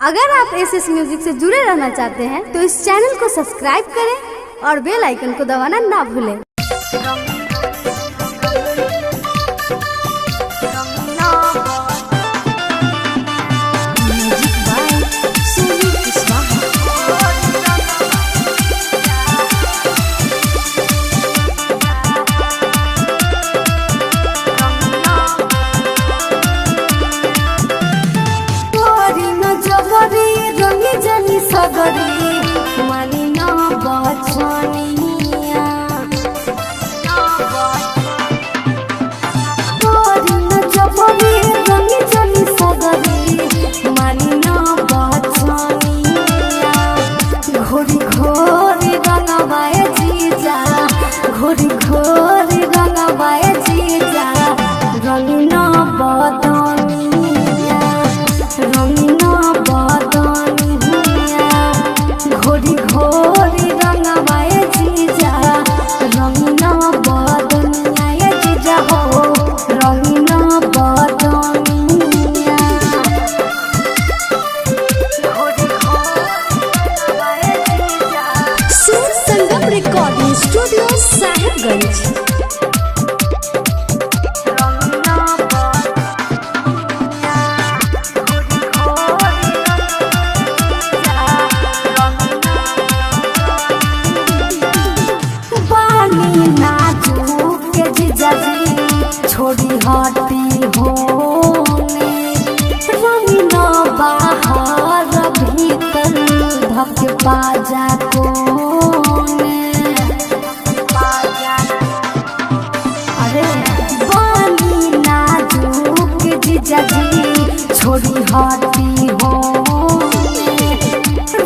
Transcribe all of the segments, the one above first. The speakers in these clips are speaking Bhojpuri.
अगर आप एसएस म्यूजिक से जुड़े रहना चाहते हैं तो इस चैनल को सब्सक्राइब करें और बेल आइकन को दबाना ना भूलें। मानी ना बचनिया तोरी न जबरी रंगी जनी सगरी मानी ना बचनिया घोरी घोरी रंगवाए जीजा घोरी घोरी रंगवाए जीजा रंगी ना बदनिया रंगी ना बदनिया घोरी घोरी रंगवाए जीजा रंगीना बदनिया जीजा हो रंगीना बदनिया घोरी घोरी जीजा। सुर संगम रिकॉर्डिंग स्टूडियो साहिबगंज। छोड़ी हटी होने रंगीना बाहर भीतर धक बाजा कोने अरे बानी नाजुक जीजा जी छोड़ी हटी होने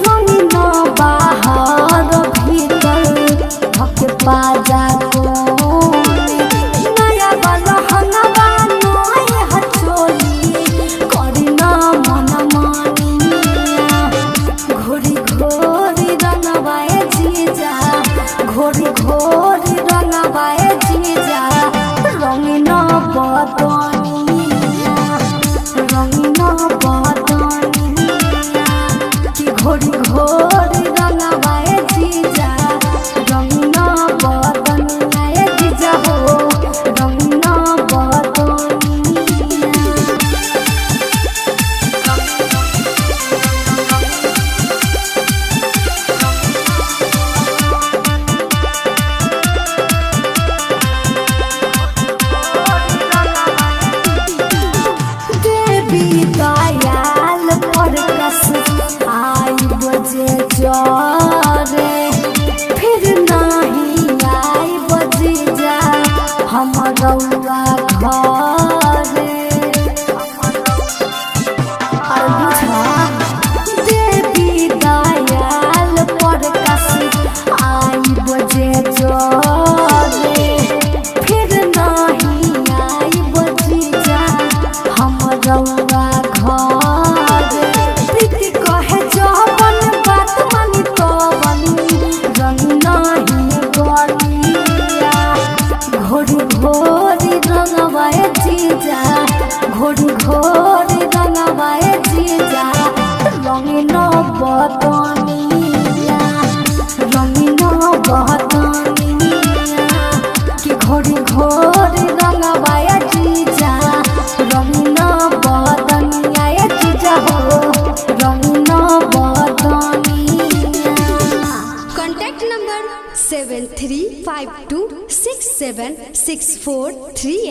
रंगीना बाहर भीतर धक बाजा घोरी घोरी रंगवाए जीजा रंगीना बदनिया रंगीना बदनिया कि घोरी घोरी रंगवाए जीजा रंगीना बदनिया जीजा हो रंगीना बदनिया। दयाल पर कस आई बजे जरे फिर नहीं आई बजे जा हम रउआ घरे और बुझा देवी दयाल पर कस आई बजे जरे फिर नहीं आई बजे जा हम रउआ प्रीति कहे जवन बात मानी तवन रंगीना ही गलिया घोरी घोरी रंगवाए जीजा घोरी घोरी रंगवाए जीजा रंगीना बदनिया रंगीना बदनिया कि घोरी घोरी रंगवाए जीजा रंगीना बदनिया जीजा हो रंगीना बदनिया। Contact number 7352676438।